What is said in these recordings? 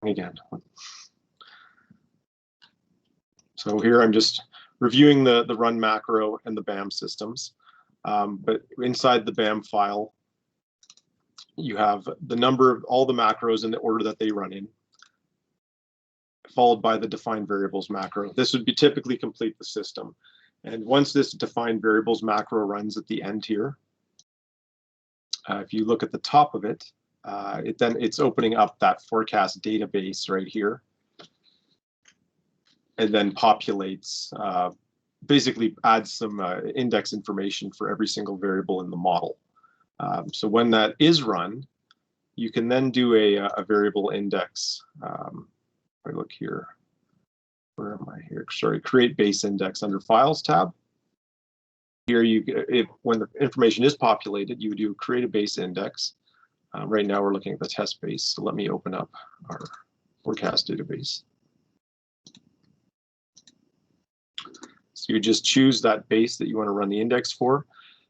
again. So here I'm just reviewing the run macro and the BAM systems. But inside the BAM file, you have the number of all the macros in the order that they run in, followed by the defined variables macro. This would be typically complete the system. And once this defined variables macro runs at the end here, if you look at the top of it, it's opening up that forecast database right here, and then populates, basically adds some index information for every single variable in the model. So when that is run, you can then do a variable index. If I look here, where am I here? Sorry, create base index under Files tab. Here, when the information is populated, you would do create a base index. Right now, we're looking at the test base. So let me open up our forecast database. So you just choose that base that you want to run the index for.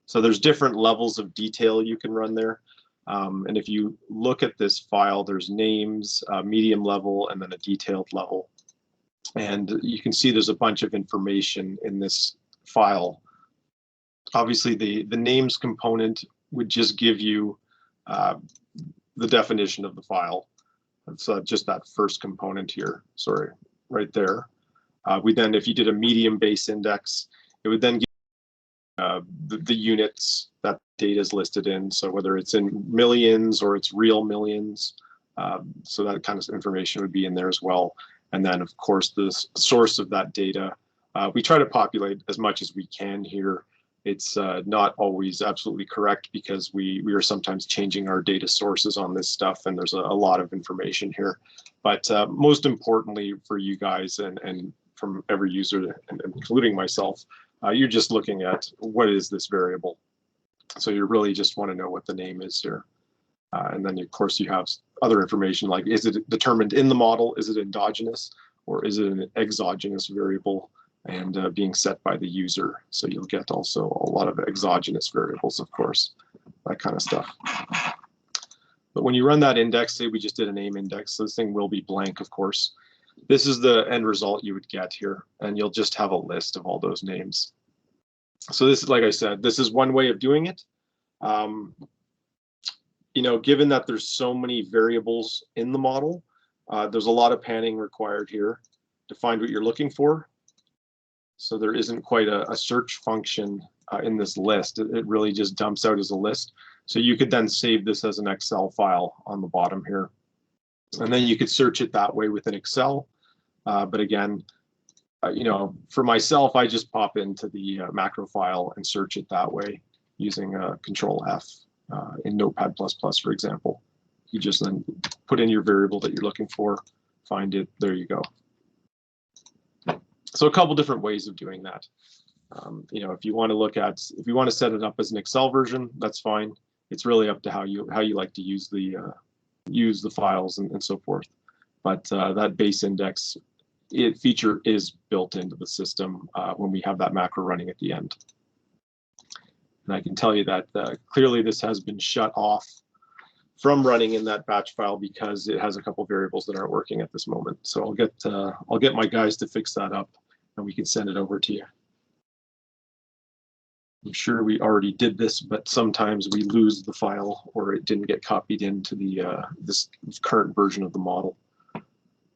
So there's different levels of detail you can run there. And if you look at this file, there's names, medium level, and then a detailed level. And you can see there's a bunch of information in this file. Obviously, the names component would just give you the definition of the file. It's just that first component here, sorry, right there. We then, if you did a medium base index, it would then give the units that data is listed in. So whether it's in millions or it's real millions, so that kind of information would be in there as well. And then, of course, the source of that data, we try to populate as much as we can here. It's not always absolutely correct because we are sometimes changing our data sources on this stuff, and there's a lot of information here. But most importantly for you guys and from every user, and including myself, you're just looking at what is this variable. So you really just want to know what the name is here. And then, of course, you have other information like, is it determined in the model? Is it endogenous? Or is it an exogenous variable and being set by the user? So you'll get also a lot of exogenous variables, of course, that kind of stuff. But when you run that index, say we just did a name index, so this thing will be blank, of course. This is the end result you would get here, and you'll just have a list of all those names. So this is, like I said, this is one way of doing it. You know, given that there's so many variables in the model, there's a lot of panning required here to find what you're looking for. So there isn't quite a search function in this list. It really just dumps out as a list. So you could then save this as an Excel file on the bottom here. And then you could search it that way within Excel. But again, you know, for myself, I just pop into the macro file and search it that way using Control F in Notepad++, for example. You just then put in your variable that you're looking for, find it, there you go. So a couple different ways of doing that. You know, if you want to set it up as an Excel version, that's fine. It's really up to how you like to use the files and so forth. But that base index feature is built into the system when we have that macro running at the end. And I can tell you that clearly this has been shut off from running in that batch file because it has a couple variables that aren't working at this moment. So I'll get my guys to fix that up, and we can send it over to you. I'm sure we already did this, but sometimes we lose the file or it didn't get copied into the this current version of the model.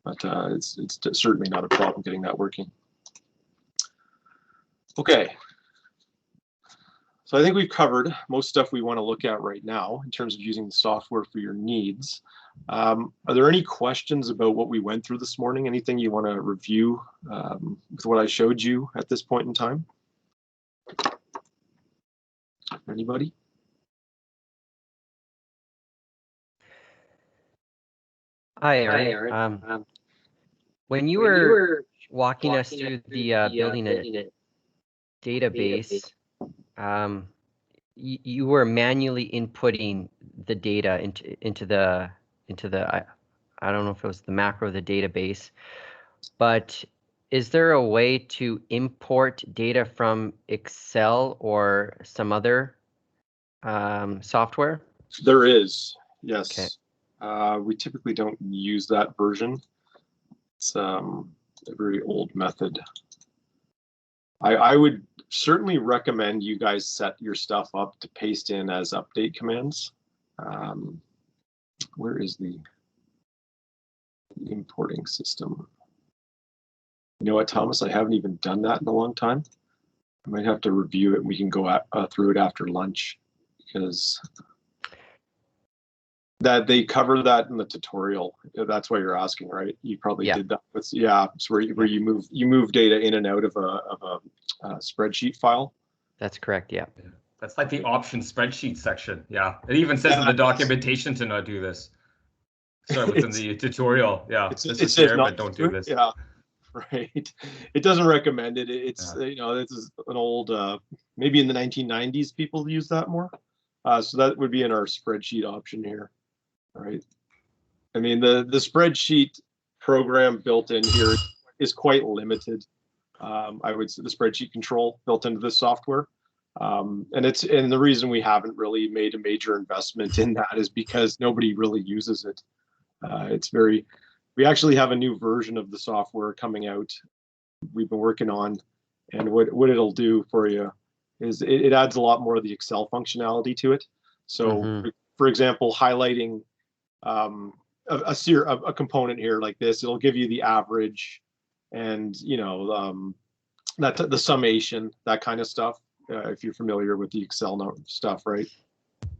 But it's certainly not a problem getting that working. Okay. So I think we've covered most stuff we want to look at right now in terms of using the software for your needs. Are there any questions about what we went through this morning? Anything you want to review with what I showed you at this point in time? Anybody? Hi, Aaron. When you were walking us through the building a database, you were manually inputting the data into the I don't know if it was the macro of the database, but is there a way to import data from Excel or some other software? There is, yes. Okay. We typically don't use that version. It's a very old method. I would certainly recommend you guys set your stuff up to paste in as update commands. Where is the importing system? You know what, Thomas? I haven't even done that in a long time. I might have to review it. And we can go through it after lunch, because that they cover that in the tutorial. That's why you're asking, right? You probably did that. It's where you move data in and out of a spreadsheet file. That's correct. Yeah. That's like the option spreadsheet section. Yeah, it even says in the documentation to not do this. Sorry, within the tutorial. Yeah, this is there, but don't do this. Yeah, right. It doesn't recommend it. It's you know, this is an old maybe in the 1990s people use that more. So that would be in our spreadsheet option here. Right. I mean, the spreadsheet program built in here is quite limited. I would say the spreadsheet control built into this software. And the reason we haven't really made a major investment in that is because nobody really uses it. We actually have a new version of the software coming out. We've been working on, and what it'll do for you is it adds a lot more of the Excel functionality to it. So, for example, highlighting a component here like this, it'll give you the average and, you know, the summation, that kind of stuff. If you're familiar with the Excel stuff, right?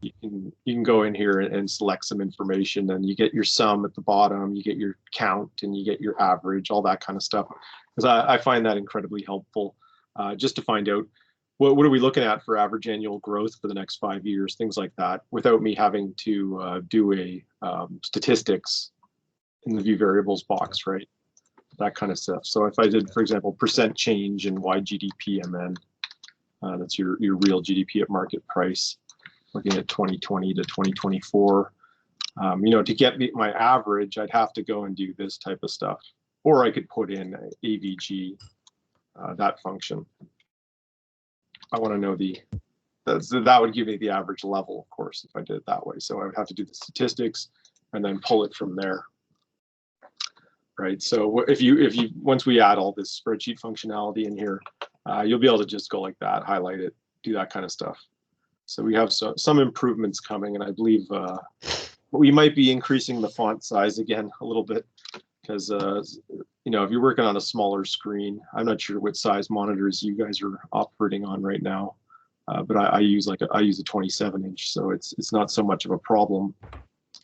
You can go in here and select some information, and you get your sum at the bottom, you get your count, and you get your average, all that kind of stuff. Because I find that incredibly helpful, just to find out what are we looking at for average annual growth for the next 5 years, things like that, without me having to do a statistics in the view variables box, right? That kind of stuff. So if I did, for example, percent change in YGDP-MN, that's your real GDP at market price, looking at 2020 to 2024. You know, to get my average, I'd have to go and do this type of stuff, or I could put in AVG, that function. I want to know that would give me the average level, of course, if I did it that way. So I would have to do the statistics and then pull it from there. Right. So if you once we add all this spreadsheet functionality in here, you'll be able to just go like that, highlight it, do that kind of stuff. So we have some improvements coming, and I believe we might be increasing the font size again a little bit, because you know, if you're working on a smaller screen, I'm not sure what size monitors you guys are operating on right now, but I use a 27-inch, so it's not so much of a problem.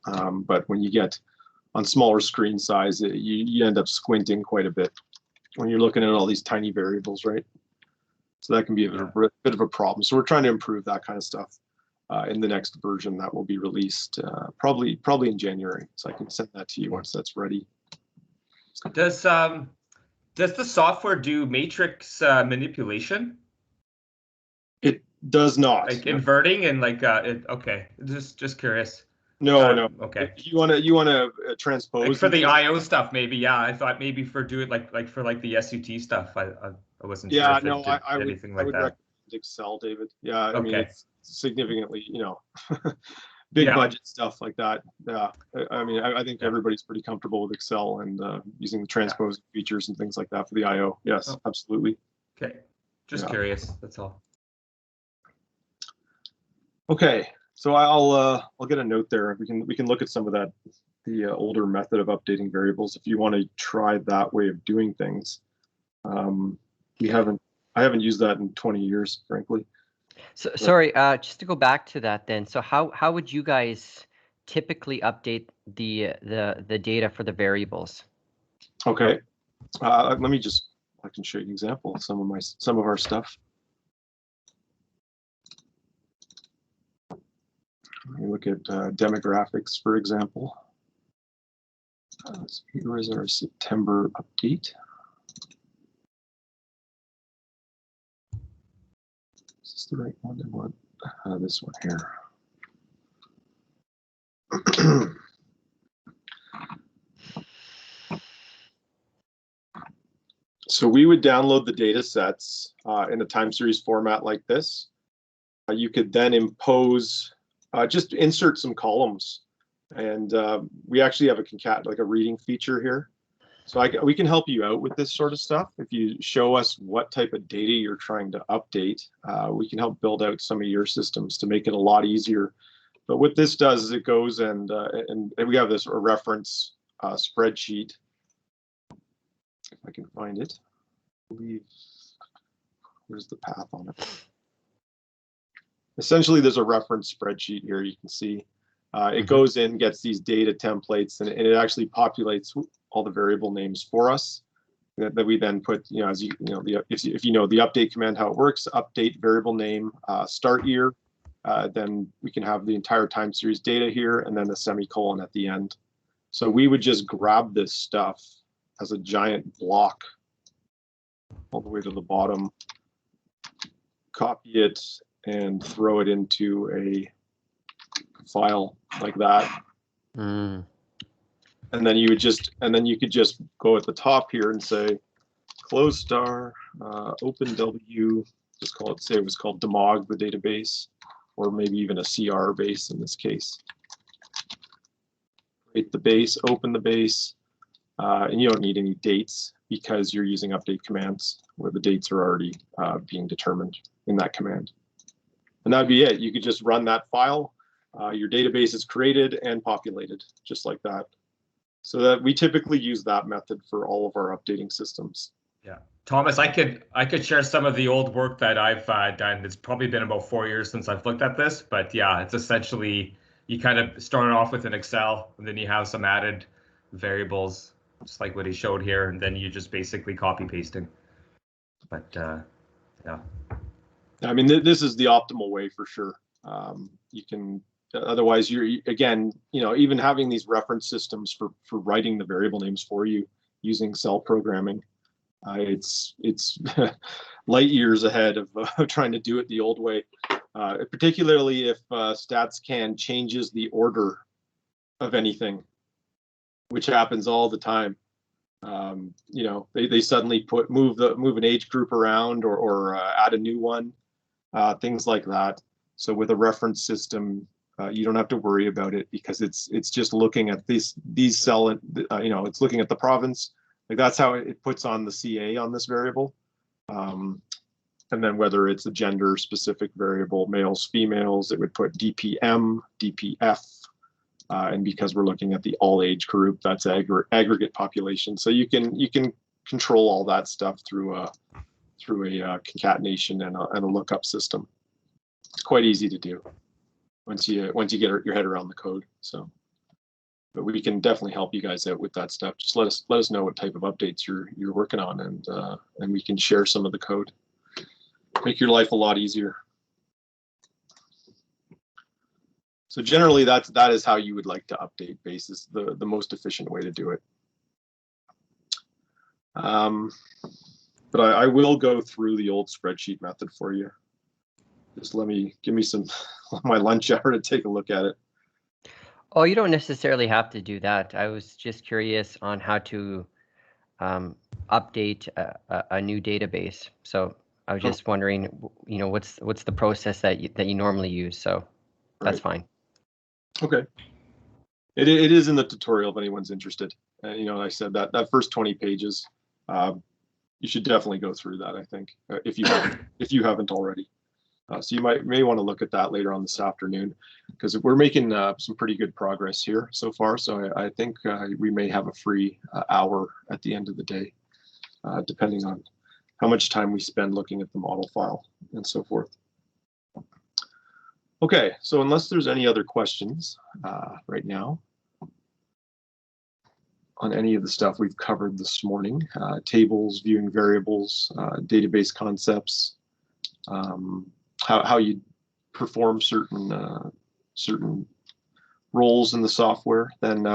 But when you get on smaller screen size, you end up squinting quite a bit when you're looking at all these tiny variables, right? So that can be a bit of a problem. So we're trying to improve that kind of stuff in the next version that will be released probably in January. So I can send that to you once that's ready. Does the software do matrix manipulation? It does not. Like inverting and like okay, just curious. No. Okay. You want to transpose like for the IO stuff, maybe. Yeah, I thought maybe for doing like for like the SUT stuff. I wasn't sure if it did anything like that. Recommend Excel, David. Yeah, I mean, it's significantly, you know, big budget stuff like that. Yeah, I mean, I think everybody's pretty comfortable with Excel and using the transpose features and things like that for the IO. Yes, absolutely. Okay, just curious. That's all. Okay, so I'll get a note there. We can look at some of that, the older method of updating variables if you want to try that way of doing things. I haven't used that in 20 years, frankly. So sorry, just to go back to that then. So how would you guys typically update the data for the variables? Okay, I can show you an example of some of our stuff. Let me look at demographics, for example. Here is our September update. Is this the right one? I want this one here. So we would download the data sets in a time series format like this. You could then impose, just insert some columns And we actually have a reading feature here. So we can help you out with this sort of stuff. If you show us what type of data you're trying to update, we can help build out some of your systems to make it a lot easier. But what this does is it goes and we have this reference spreadsheet. If I can find it, I believe, where's the path on it? Essentially, there's a reference spreadsheet here. You can see it goes in, gets these data templates, and it actually populates all the variable names for us that we then put, as if you know the update command, how it works, update variable name, start year, then we can have the entire time series data here, and then a semicolon at the end. So we would just grab this stuff as a giant block all the way to the bottom, copy it, and throw it into a file like that. And then you could just go at the top here and say close star, open W, just call it, say it was called demog, the database, or maybe even a CR base in this case. Create the base, open the base, and you don't need any dates because you're using update commands where the dates are already being determined in that command. And that'd be it. You could just run that file. Your database is created and populated just like that. So that we typically use that method for all of our updating systems. Yeah, Thomas, I could share some of the old work that I've done. It's probably been about 4 years since I've looked at this, but yeah, it's essentially you kind of start off with an Excel, and then you have some added variables, just like what he showed here, and then you just basically copy pasting. But yeah. I mean, this is the optimal way for sure. You can. Otherwise, you're again, even having these reference systems for writing the variable names for you using cell programming, it's light years ahead of trying to do it the old way. Particularly if StatsCan changes the order of anything, which happens all the time. They suddenly move an age group around or add a new one, things like that. So with a reference system, you don't have to worry about it because it's just looking at these cell, it's looking at the province. Like that's how it puts on the CA on this variable. And then whether it's a gender specific variable, males, females, it would put DPM, DPF. And because we're looking at the all age group, that's aggregate population. So you can control all that stuff through a concatenation and a lookup system. It's quite easy to do once you get your head around the code. So, but we can definitely help you guys out with that stuff. Just let us know what type of updates you're working on, and we can share some of the code. Make your life a lot easier. So generally, that is how you would like to update bases, the most efficient way to do it. But I will go through the old spreadsheet method for you. Just give me some my lunch hour to take a look at it. Oh, you don't necessarily have to do that. I was just curious on how to update a new database. So I was just wondering, what's the process that you normally use? So that's fine. Okay. It is in the tutorial if anyone's interested. I said that first 20 pages, you should definitely go through that. I think if you haven't already. So you may want to look at that later on this afternoon, because we're making some pretty good progress here so far. So I think we may have a free hour at the end of the day, depending on how much time we spend looking at the model file and so forth. Okay, so unless there's any other questions right now on any of the stuff we've covered this morning, tables, viewing variables, database concepts, how you perform certain roles in the software, then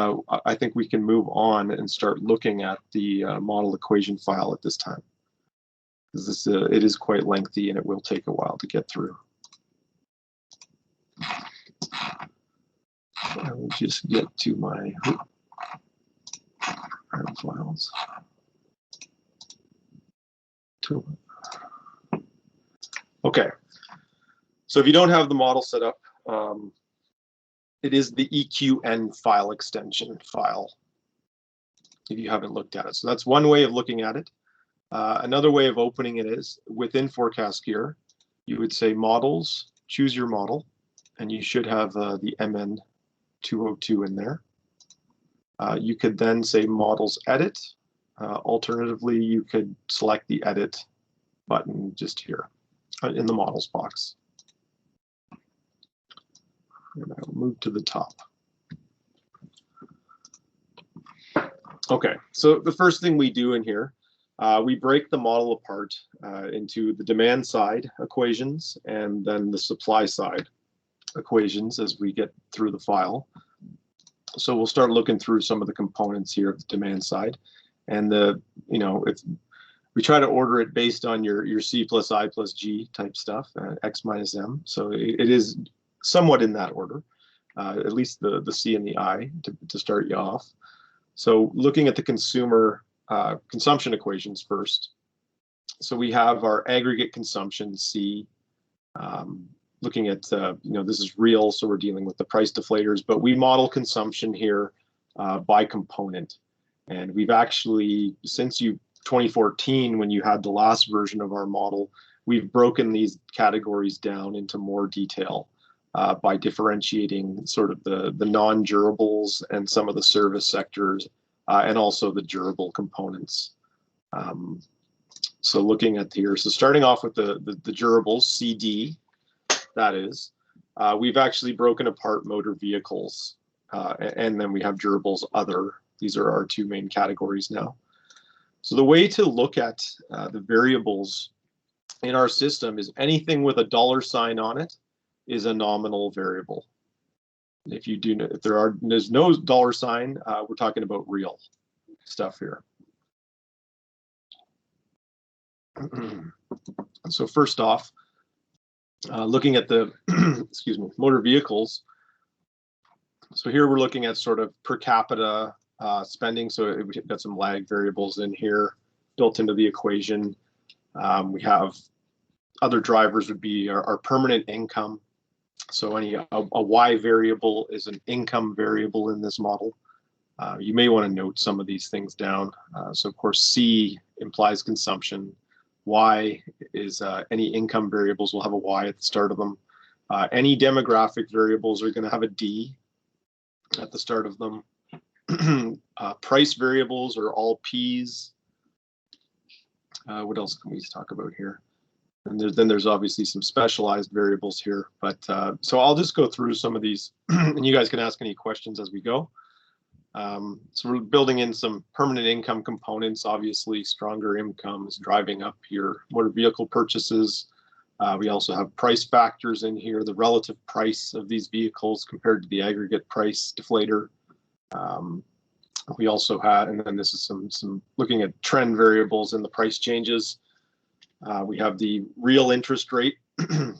I think we can move on and start looking at the model equation file at this time, because it is quite lengthy and it will take a while to get through. I will just get to my files. Okay. So if you don't have the model set up, it is the EQN file extension file, if you haven't looked at it. So that's one way of looking at it. Another way of opening it is within Forecast Gear, you would say Models, choose your model, and you should have the MN202 in there. You could then say Models Edit. Alternatively, you could select the Edit button just here in the Models box. And I'll move to the top. Okay, so the first thing we do in here, we break the model apart into the demand side equations and then the supply side equations as we get through the file. So we'll start looking through some of the components here of the demand side, and if we try to order it based on your C plus I plus G type stuff, X minus M. So it is somewhat in that order, at least the C and the I to start you off. So looking at the consumer consumption equations first. So we have our aggregate consumption, C, looking at, this is real, so we're dealing with the price deflators, but we model consumption here by component. And we've actually, since 2014, when you had the last version of our model, we've broken these categories down into more detail by differentiating sort of the non-durables and some of the service sectors, and also the durable components. So looking at here, so starting off with the durables, CD, that is, we've actually broken apart motor vehicles, and then we have durables other. These are our two main categories now. So the way to look at the variables in our system is anything with a $sign on it is a nominal variable. If there's no $sign, we're talking about real stuff here. So first off, looking at the motor vehicles. So here we're looking at sort of per capita spending. So we've got some lag variables in here built into the equation. We have other drivers would be our permanent income. So a Y variable is an income variable in this model. You may want to note some of these things down. So of course, C implies consumption. Y is any income variables will have a Y at the start of them. Any demographic variables are going to have a D at the start of them. Price variables are all P's. What else can we talk about here? And then there's obviously some specialized variables here, but so I'll just go through some of these and you guys can ask any questions as we go. So we're building in some permanent income components. Obviously, stronger income is driving up your motor vehicle purchases. We also have price factors in here, the relative price of these vehicles compared to the aggregate price deflator. We also had, and then this is some looking at trend variables in the price changes. We have the real interest rate.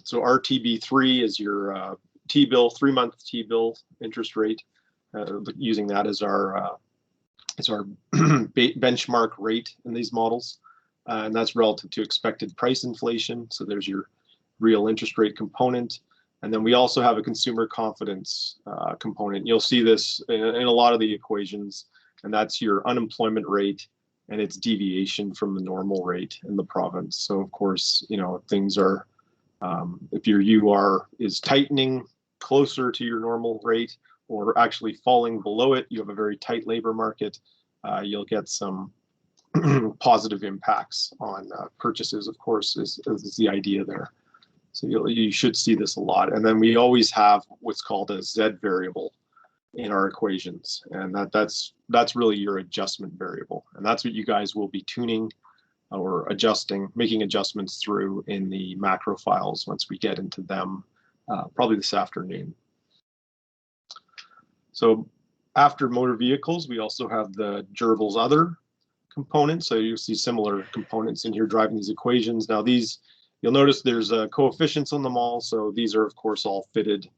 So RTB3 is your T-bill, 3-month T-bill interest rate. Using that as our benchmark rate in these models, and that's relative to expected price inflation. So there's your real interest rate component, and then we also have a consumer confidence component. You'll see this in a lot of the equations, and that's your unemployment rate and its deviation from the normal rate in the province. So of course, things are if your UR is tightening closer to your normal rate, or actually falling below it, you have a very tight labor market, you'll get some positive impacts on purchases, of course, is the idea there. So you should see this a lot. And then we always have what's called a Z variable in our equations. And that's really your adjustment variable. And that's what you guys will be tuning or making adjustments through in the macro files once we get into them, probably this afternoon. So after motor vehicles, we also have the durables other components. So you'll see similar components in here driving these equations. Now these, you'll notice there's coefficients on them all. So these are of course all fitted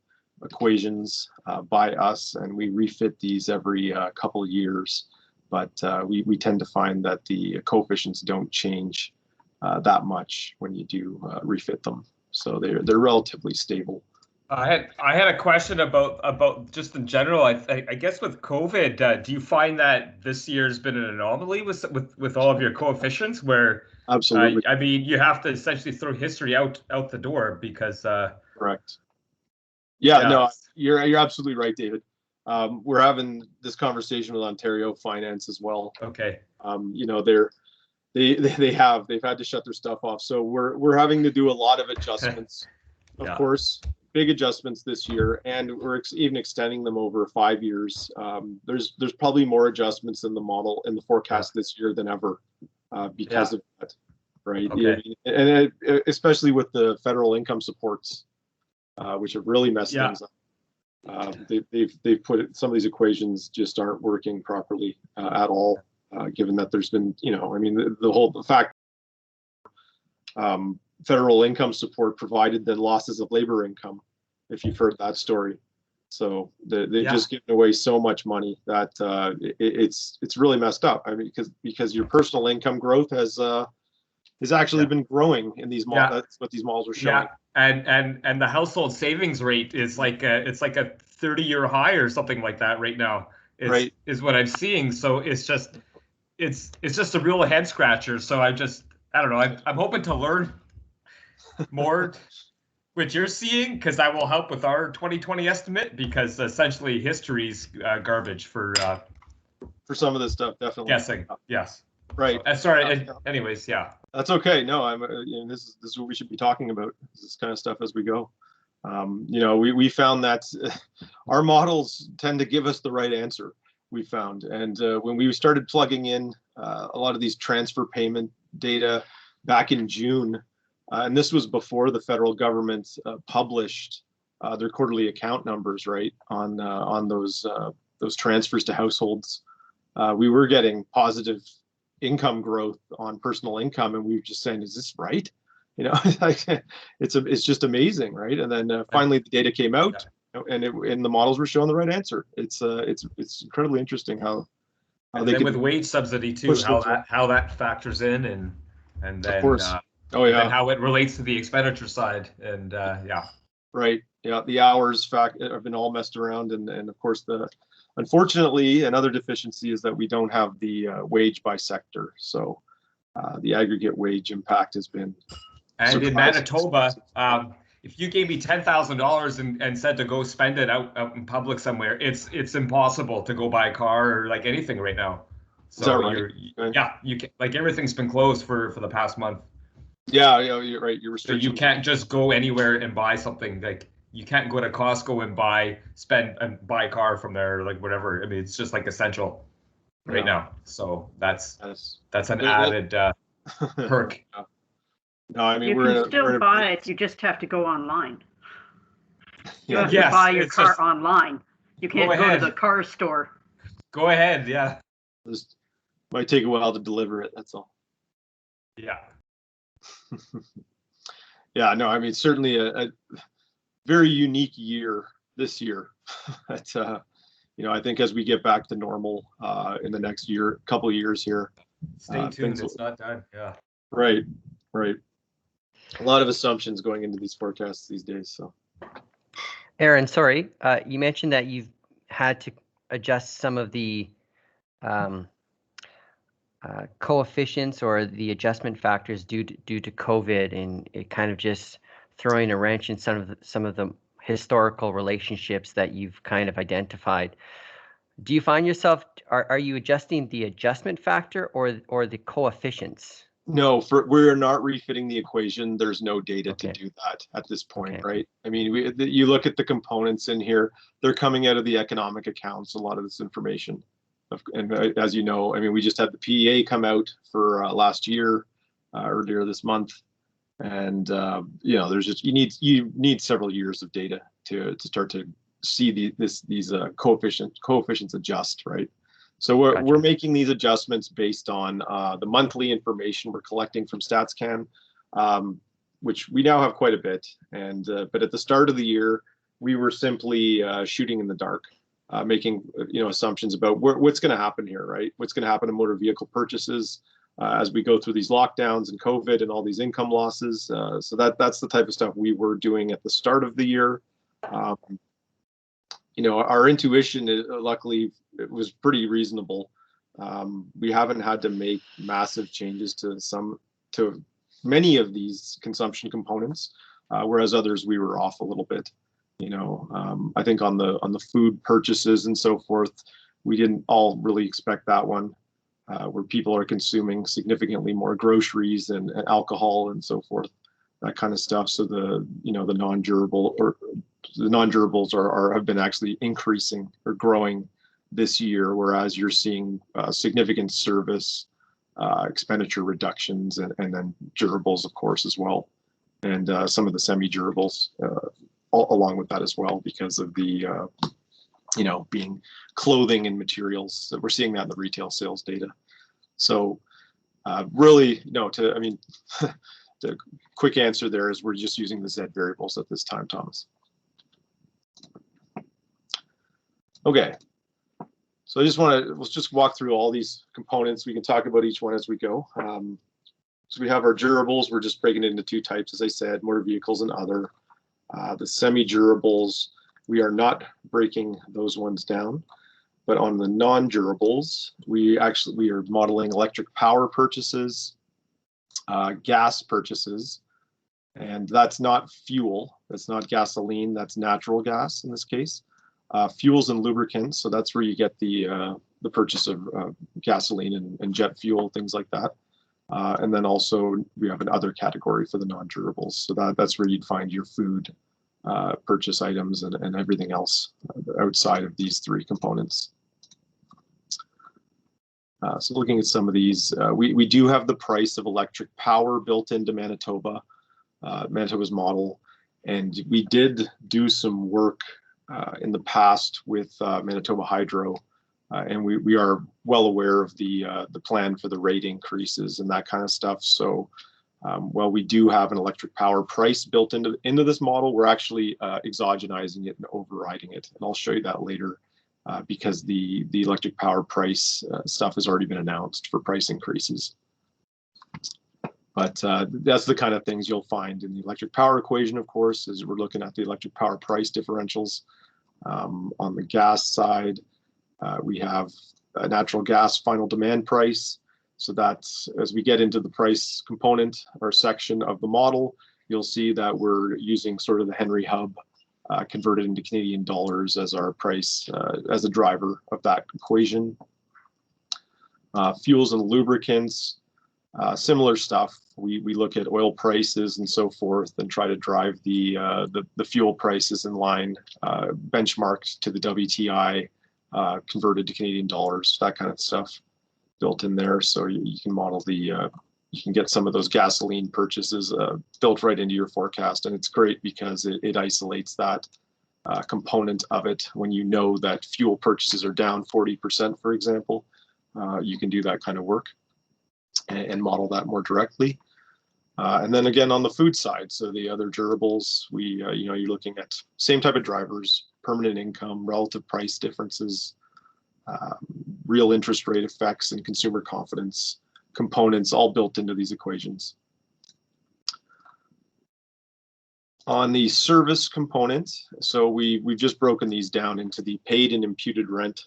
equations by us, and we refit these every couple of years. But we tend to find that the coefficients don't change that much when you do refit them. So they're relatively stable I had a question about just in general. I guess with COVID, do you find that this year's been an anomaly with all of your coefficients where Absolutely. I mean you have to essentially throw history out the door because Correct. Yeah, yeah, no, you're absolutely right, David. We're having this conversation with Ontario Finance as well. okay. You know, they've had to shut their stuff off, so we're having to do a lot of adjustments. Of Yeah. course, big adjustments this year, and we're even extending them over 5 years. There's probably more adjustments in the model in the forecast this year than ever because of that, right? Okay. And especially with the federal income supports, which have really messed things up. They've put it, some of these equations just aren't working properly at all, given that there's been, you know, I mean, the fact federal income support provided than losses of labor income, if you've heard that story. So they've just given away so much money that it's really messed up. I mean, because your personal income growth has actually been growing in these malls. That's what these malls are showing. And the household savings rate is like it's like a 30-year high or something like that right now. Is what I'm seeing. So it's just a real head scratcher. So I don't know. I'm hoping to learn more what you're seeing, because that will help with our 2020 estimate, because essentially history's garbage for some of this stuff, definitely. Guessing. Yes. Right. Sorry. Anyways, yeah. That's okay. No, I'm. You know, this is what we should be talking about. This kind of stuff as we go. You know, we found that our models tend to give us the right answer. We found, and when we started plugging in a lot of these transfer payment data back in June, and this was before the federal government published their quarterly account numbers, right, on those transfers to households. We were getting positive income growth on personal income, and we were just saying, is this right? You know, like it's just amazing, right? And then finally the data came out, and the models were showing the right answer. It's incredibly interesting how and they then with wage subsidy too, how that factors in, and then of course. And how it relates to the expenditure side, and right, the hours have been all messed around, and of course unfortunately another deficiency is that we don't have the wage by sector, so the aggregate wage impact has been. And in Manitoba, if you gave me $10,000 and said to go spend it out in public somewhere, it's impossible to go buy a car or like anything right now. So is that right? You can, like, everything's been closed for the past month. Yeah, you're right. You're restricted. So you can't just go anywhere and buy something. Like, you can't go to Costco and buy a car from there, like whatever. I mean, it's just like essential right now. So that's an added perk. No, I mean, you can still buy it. You just have to go online. You have to buy your car online. You can't go to the car store. Go ahead, yeah. Just might take a while to deliver it. That's all. Yeah. Yeah, no, I mean, certainly a very unique year this year. But you know, I think as we get back to normal in the next couple of years here. Stay tuned. It's not done. Yeah. Right. A lot of assumptions going into these forecasts these days. So, Aaron, sorry, you mentioned that you've had to adjust some of the coefficients or the adjustment factors due to COVID, and it kind of just throwing a wrench in some of the historical relationships that you've kind of identified. Do you find yourself, are you adjusting the adjustment factor or the coefficients? No, we're not refitting the equation. There's no data to do that at this point, right? I mean, you look at the components in here, they're coming out of the economic accounts, a lot of this information. And as you know, I mean, we just had the PEA come out for last year, earlier this month. And, you know, there's just, you need several years of data to start to see these coefficients adjust, right? So we're making these adjustments based on the monthly information we're collecting from StatsCan, which we now have quite a bit. And but at the start of the year, we were simply shooting in the dark, making assumptions about what's going to happen here, right? What's going to happen to motor vehicle purchases as we go through these lockdowns and COVID and all these income losses. So that's the type of stuff we were doing at the start of the year. You know, our intuition, luckily, it was pretty reasonable. We haven't had to make massive changes to many of these consumption components, whereas others we were off a little bit. You know, I think on the food purchases and so forth, we didn't all really expect that one, where people are consuming significantly more groceries and alcohol and so forth, that kind of stuff. So the non-durables have been actually increasing or growing this year, whereas you're seeing significant service expenditure reductions and then durables, of course, as well, and some of the semi-durables along with that as well, because of the you know, being clothing and materials. We're seeing that in the retail sales data. So really, no, I mean, the quick answer there is we're just using the Z variables at this time, Thomas. Okay, so I just let's just walk through all these components. We can talk about each one as we go. So we have our durables. We're just breaking it into two types, as I said, motor vehicles and other. The semi-durables, we are not breaking those ones down. But on the non-durables, we are modeling electric power purchases, gas purchases, and that's not fuel. That's not gasoline. That's natural gas in this case. Fuels and lubricants, so that's where you get the purchase of gasoline and jet fuel, things like that. And then also we have another category for the non-durables. So that's where you'd find your food purchase items and everything else outside of these three components. So looking at some of these, we do have the price of electric power built into Manitoba, Manitoba's model, and we did do some work in the past with Manitoba Hydro, and we are well aware of the plan for the rate increases and that kind of stuff. So while we do have an electric power price built into this model, we're actually exogenizing it and overriding it, and I'll show you that later. Because the electric power price stuff has already been announced for price increases. But that's the kind of things you'll find in the electric power equation, of course, as we're looking at the electric power price differentials. On the gas side, we have a natural gas final demand price. So that's, as we get into the price component or section of the model, you'll see that we're using sort of the Henry Hub converted into Canadian dollars as our price, as a driver of that equation. Fuels and lubricants, similar stuff. We look at oil prices and so forth and try to drive the fuel prices in line, benchmarked to the WTI, converted to Canadian dollars, that kind of stuff built in there. So you can model you can get some of those gasoline purchases built right into your forecast, and it's great because it isolates that component of it. When you know that fuel purchases are down 40%, for example, you can do that kind of work and model that more directly. And then again on the food side, so the other durables, you know, you're looking at same type of drivers, permanent income, relative price differences, real interest rate effects, and consumer confidence components all built into these equations. On the service component, so we've just broken these down into the paid and imputed rent,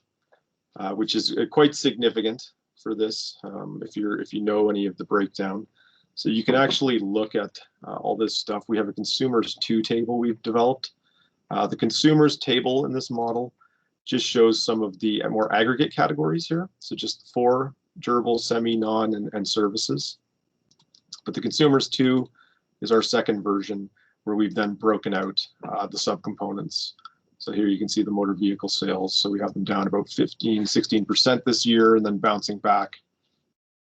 which is quite significant for this, if you know any of the breakdown. So you can actually look at all this stuff. We have a consumers to table we've developed. The consumers table in this model just shows some of the more aggregate categories here. So just 4 durable, semi, non, and services. But the consumers 2 is our second version, where we've then broken out the subcomponents. So here you can see the motor vehicle sales. So we have them down about 16% this year, and then bouncing back.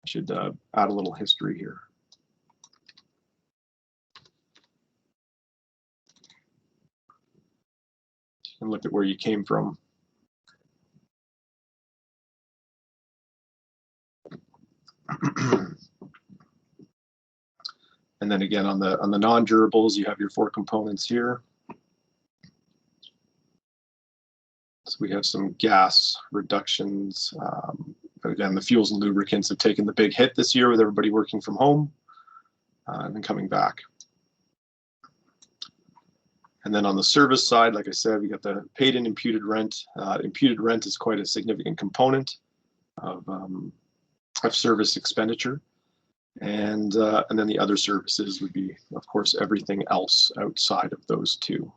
I should add a little history here. And look at where you came from. And then again on the non-durables, you have your 4 components here. So we have some gas reductions. Again, the fuels and lubricants have taken the big hit this year with everybody working from home and then coming back. And then on the service side, like I said, we got the paid and imputed rent. Imputed rent is quite a significant component of service expenditure. And then the other services would be, of course, everything else outside of those two.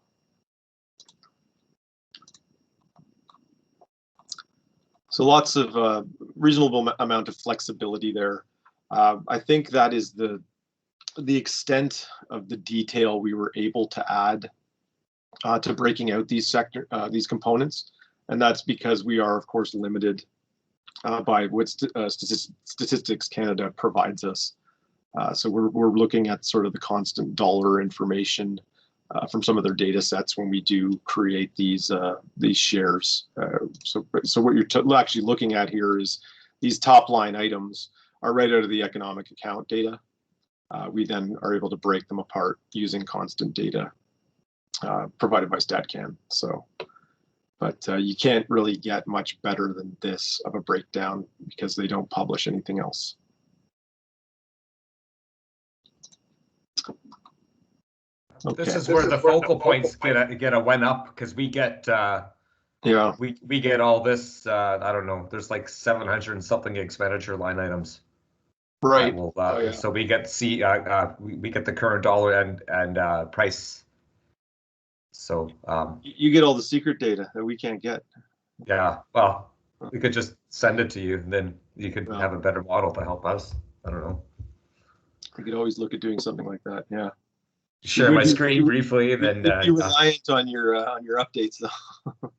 So lots of reasonable amount of flexibility there. I think that is the extent of the detail we were able to add to breaking out these components, and that's because we are, of course, limited by what Statistics Canada provides us. So we're looking at sort of the constant dollar information from some of their data sets when we do create these shares. So what you're actually looking at here is these top line items are right out of the economic account data. We then are able to break them apart using constant data provided by StatCan. So, but you can't really get much better than this of a breakdown because they don't publish anything else. Okay. This is where the focal points get a went up because we get we get all this I don't know, there's like 700 and something expenditure line items. Right. So we get we get the current dollar and price. So you get all the secret data that we can't get. Yeah, well, we could just send it to you, and then you could have a better model to help us. I don't know. We could always look at doing something like that. Yeah. Share my screen briefly, and then you're reliant on your updates, though.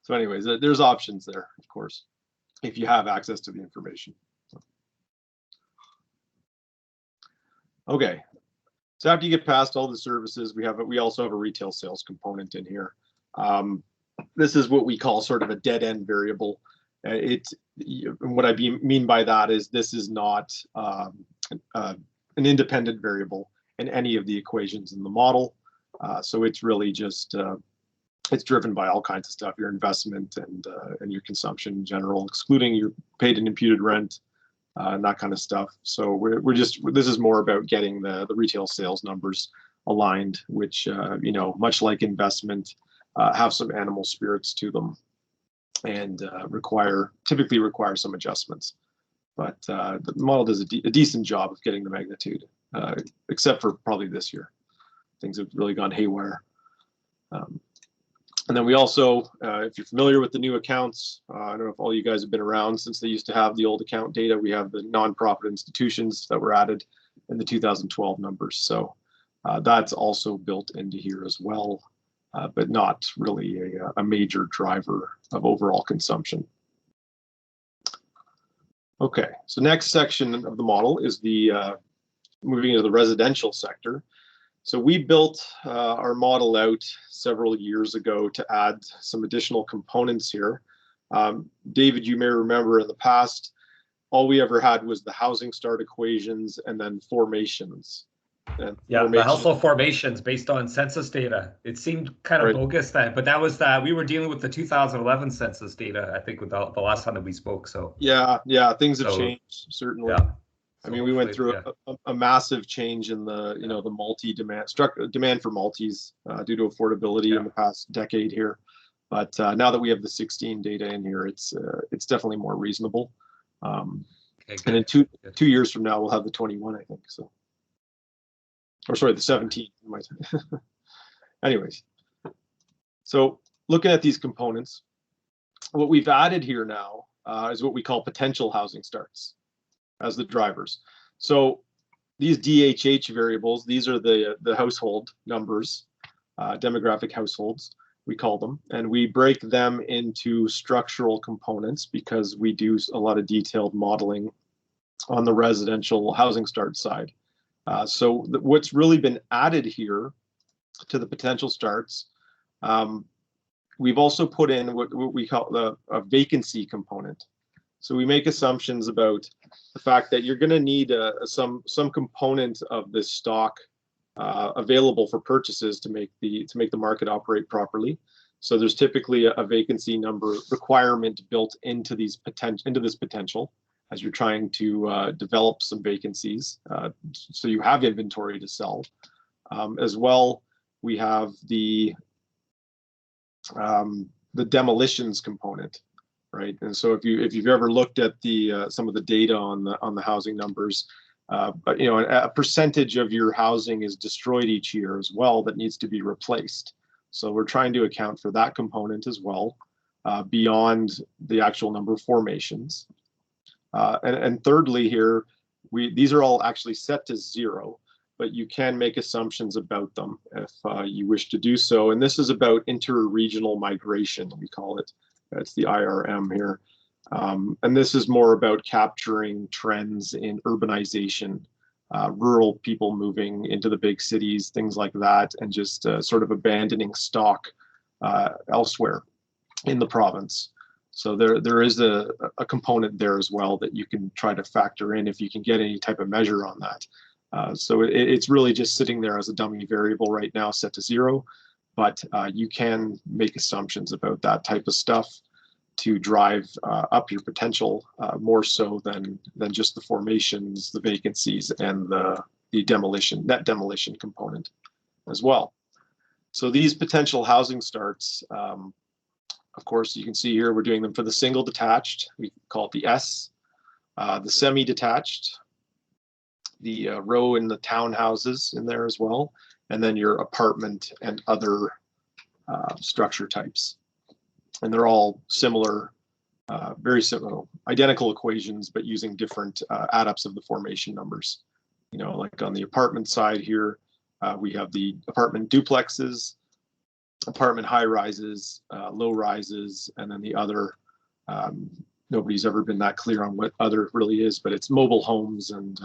So, anyways, there's options there, of course, if you have access to the information. Okay. So after you get past all the services, we also have a retail sales component in here. This is what we call sort of a dead end variable. What I mean by that is this is not an independent variable in any of the equations in the model. So it's really just it's driven by all kinds of stuff, your investment and your consumption in general, excluding your paid and imputed rent. And that kind of stuff. So this is more about getting the retail sales numbers aligned, which much like investment, have some animal spirits to them, and typically require some adjustments. But the model does a decent job of getting the magnitude, except for probably this year. Things have really gone haywire. And then we also, if you're familiar with the new accounts, I don't know if all you guys have been around since they used to have the old account data. We have the nonprofit institutions that were added in the 2012 numbers. So that's also built into here as well, but not really a major driver of overall consumption. Okay, so next section of the model is the moving into the residential sector. So we built our model out several years ago to add some additional components here. David, you may remember in the past, all we ever had was the housing start equations and then formations. The household formations based on census data. It seemed kind of bogus then, but that was we were dealing with the 2011 census data, I think, with the last time that we spoke. So yeah, things have changed, certainly. Yeah. I mean, we went through a massive change in the the demand for multis due to affordability in the past decade here. But now that we have the 16 data in here, it's definitely more reasonable. And in two years from now, we'll have the 21, I think. So, or sorry, the 17. Anyways, so looking at these components, what we've added here now is what we call potential housing starts as the drivers. So these DHH variables, these are the household numbers, demographic households, we call them, and we break them into structural components because we do a lot of detailed modeling on the residential housing start side. So what's really been added here to the potential starts, we've also put in what we call a vacancy component. So we make assumptions about the fact that you're going to need some component of this stock available for purchases to make the market operate properly. So there's typically a vacancy number requirement built into this potential as you're trying to develop some vacancies, so you have inventory to sell. As well, we have the demolitions component, right? And so if you've ever looked at the some of the data on the housing numbers, but a percentage of your housing is destroyed each year as well that needs to be replaced. So we're trying to account for that component as well, beyond the actual number of formations. And thirdly here, these are all actually set to 0, but you can make assumptions about them if you wish to do so. And this is about inter-regional migration, we call it. That's the IRM here. And this is more about capturing trends in urbanization, rural people moving into the big cities, things like that, and just sort of abandoning stock elsewhere in the province. So there is a component there as well that you can try to factor in if you can get any type of measure on that. So it's really just sitting there as a dummy variable right now set to 0, but you can make assumptions about that type of stuff to drive up your potential more so than just the formations, the vacancies, and the net demolition component as well. So these potential housing starts, of course, you can see here we're doing them for the single detached. We call it the S, the semi-detached, the row in the townhouses in there as well, and then your apartment and other structure types. And they're all similar, very similar, identical equations, but using different add-ups of the formation numbers. Like on the apartment side here, we have the apartment duplexes, apartment high rises, low rises, and then the other, nobody's ever been that clear on what other really is, but it's mobile homes and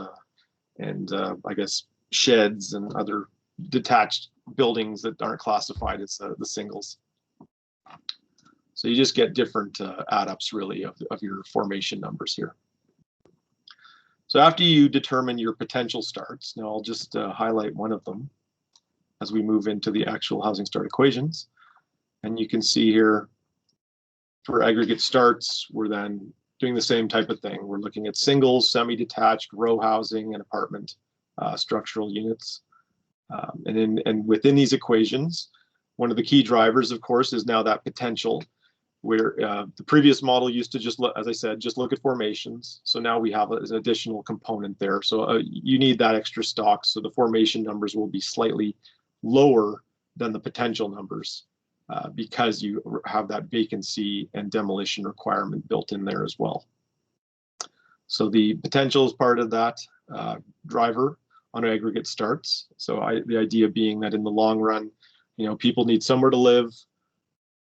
I guess sheds and other detached buildings that aren't classified as the singles. So you just get different add-ups really of your formation numbers here. So after you determine your potential starts, now I'll just highlight one of them as we move into the actual housing start equations. And you can see here for aggregate starts, we're then doing the same type of thing. We're looking at singles, semi-detached, row housing, and apartment structural units. And within these equations, one of the key drivers, of course, is now that potential, where the previous model used to just, as I said, just look at formations. So now we have an additional component there. So you need that extra stock. So the formation numbers will be slightly lower than the potential numbers because you have that vacancy and demolition requirement built in there as well. So the potential is part of that driver on aggregate starts. So the idea being that in the long run, people need somewhere to live.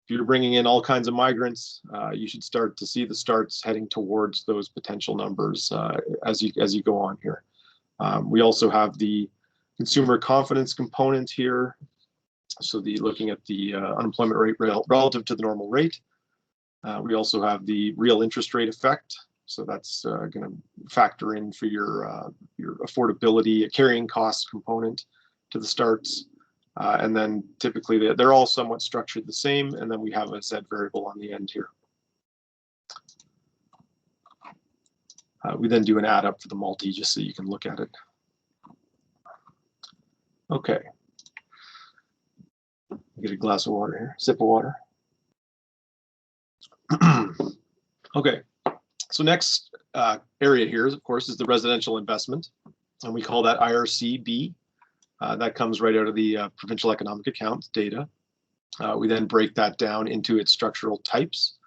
If you're bringing in all kinds of migrants, you should start to see the starts heading towards those potential numbers as you go on here. We also have the consumer confidence component here. So looking at the unemployment rate relative to the normal rate. We also have the real interest rate effect. So that's going to factor in for your affordability, a carrying cost component to the starts. And then typically they're all somewhat structured the same. And then we have a Z variable on the end here. We then do an add up for the multi just so you can look at it. Okay. Get a glass of water here, sip of water. Okay, so next area here, of course, is the residential investment, and we call that IRCB. That comes right out of the provincial economic accounts data. We then break that down into its structural types.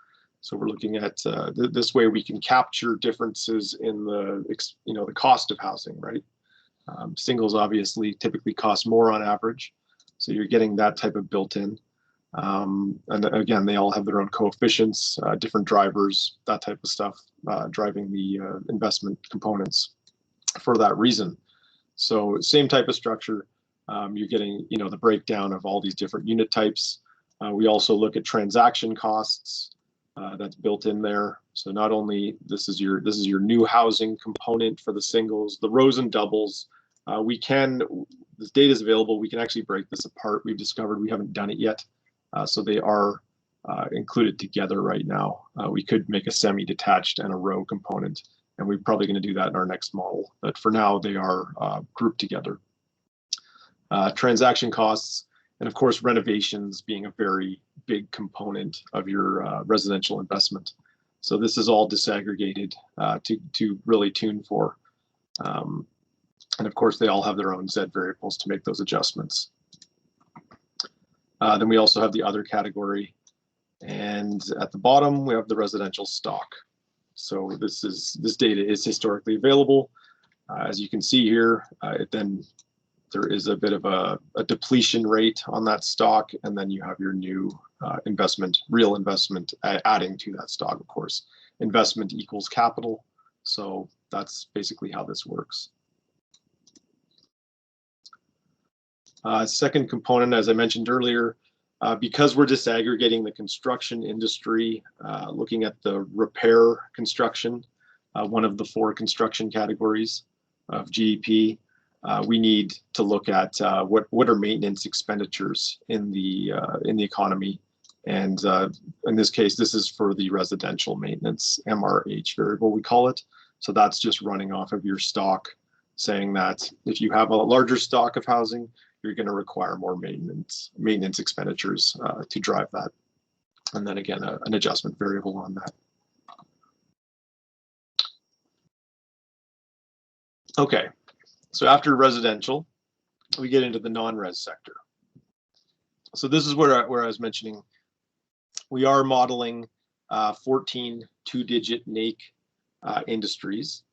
So we're looking at this way we can capture differences in the cost of housing, right? Singles obviously typically cost more on average. So you're getting that type of built-in. And again, they all have their own coefficients, different drivers, that type of stuff, driving the investment components for that reason. So same type of structure, you're getting the breakdown of all these different unit types. We also look at transaction costs that's built in there. So not only this is your new housing component for the singles, the rows and doubles. This data is available. We can actually break this apart. We've discovered we haven't done it yet. So they are included together right now. We could make a semi-detached and a row component, and we're probably going to do that in our next model. But for now, they are grouped together. Transaction costs, And of course, renovations being a very big component of your residential investment. So this is all disaggregated to really tune for. And of course, they all have their own Z variables to make those adjustments. Then we also have the other category. And at the bottom, we have the residential stock. So this data is historically available. As you can see here, then there is a bit of a depletion rate on that stock, and then you have your new investment, real investment adding to that stock, of course. Investment equals capital. So that's basically how this works. Second component, as I mentioned earlier, because we're disaggregating the construction industry, looking at the repair construction, one of the 4 construction categories of GEP, we need to look at what are maintenance expenditures in the economy, and in this case, this is for the residential maintenance MRH variable, we call it. So that's just running off of your stock, saying that if you have a larger stock of housing, you're going to require more maintenance expenditures to drive that. And then again, an adjustment variable on that. Okay, so after residential, we get into the non-res sector. So this is where I was mentioning, we are modeling 14 2-digit NAIC industries.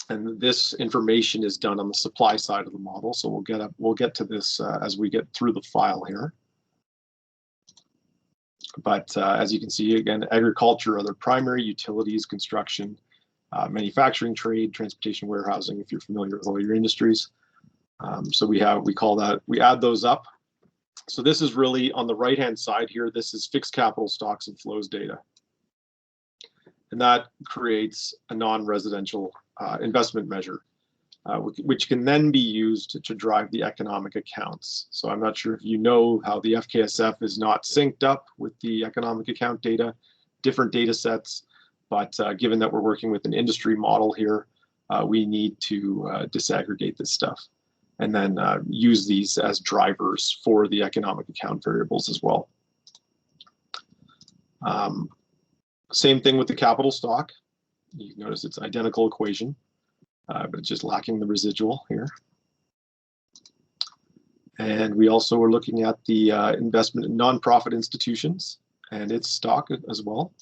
And this information is done on the supply side of the model. So we'll get to this as we get through the file here. But as you can see, again, agriculture, other primary, utilities, construction, manufacturing, trade, transportation, warehousing, if you're familiar with all your industries. So we add those up. So this is really on the right-hand side here, this is fixed capital stocks and flows data. And that creates a non-residential investment measure, which can then be used to drive the economic accounts. So I'm not sure if you know how the FKSF is not synced up with the economic account data, different data sets, but given that we're working with an industry model here, we need to disaggregate this stuff and then use these as drivers for the economic account variables as well. Same thing with the capital stock. You notice it's identical equation, but it's just lacking the residual here. And we also are looking at the investment in nonprofit institutions and its stock as well.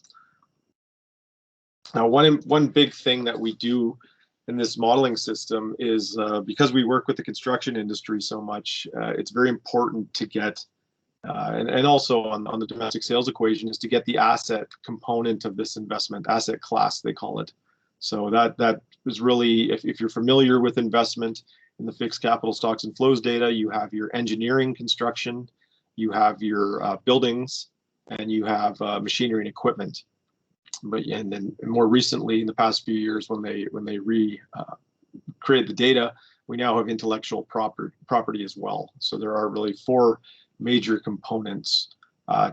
Now, one big thing that we do in this modeling system is because we work with the construction industry so much, it's very important to get and also on the domestic sales equation is to get the asset component of this investment, asset class they call it. So that is really, if you're familiar with investment in the fixed capital stocks and flows data, you have your engineering construction, you have your buildings, and you have machinery and equipment. And then more recently, in the past few years, when they created the data, we now have intellectual property as well. So there are really 4 major components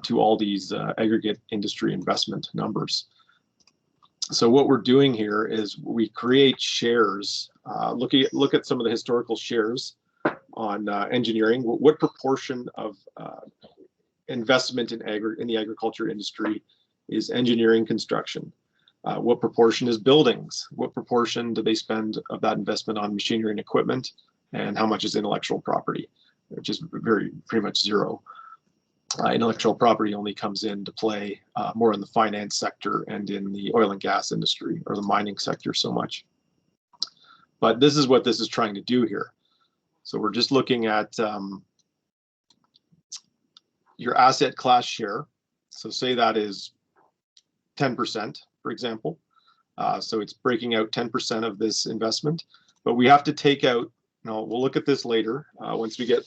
to all these aggregate industry investment numbers. So what we're doing here is we create shares. Look at some of the historical shares on engineering. What proportion of investment in the agriculture industry is engineering construction? What proportion is buildings? What proportion do they spend of that investment on machinery and equipment? And how much is intellectual property? Which is pretty much zero. Intellectual property only comes into play more in the finance sector and in the oil and gas industry or the mining sector so much. But this is what this is trying to do here. So we're just looking at your asset class share. So say that is 10%, for example. So it's breaking out 10% of this investment, but we have to take out, we'll look at this later,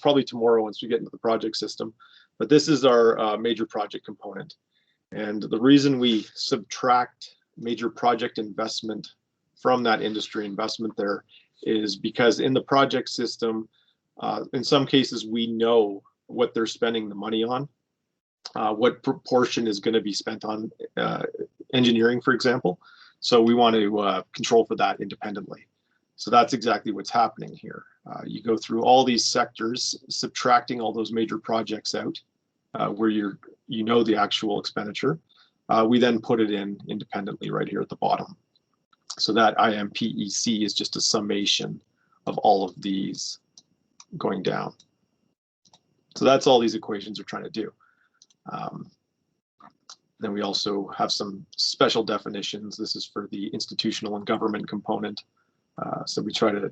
probably tomorrow, once we get into the project system. But this is our major project component. And the reason we subtract major project investment from that industry investment there is because in the project system, in some cases, we know what they're spending the money on, what proportion is going to be spent on engineering, for example. So we want to control for that independently. So that's exactly what's happening here. You go through all these sectors, subtracting all those major projects out where you know the actual expenditure. We then put it in independently right here at the bottom. So that IMPEC is just a summation of all of these going down. So that's all these equations are trying to do. Then we also have some special definitions. This is for the institutional and government component. So we try to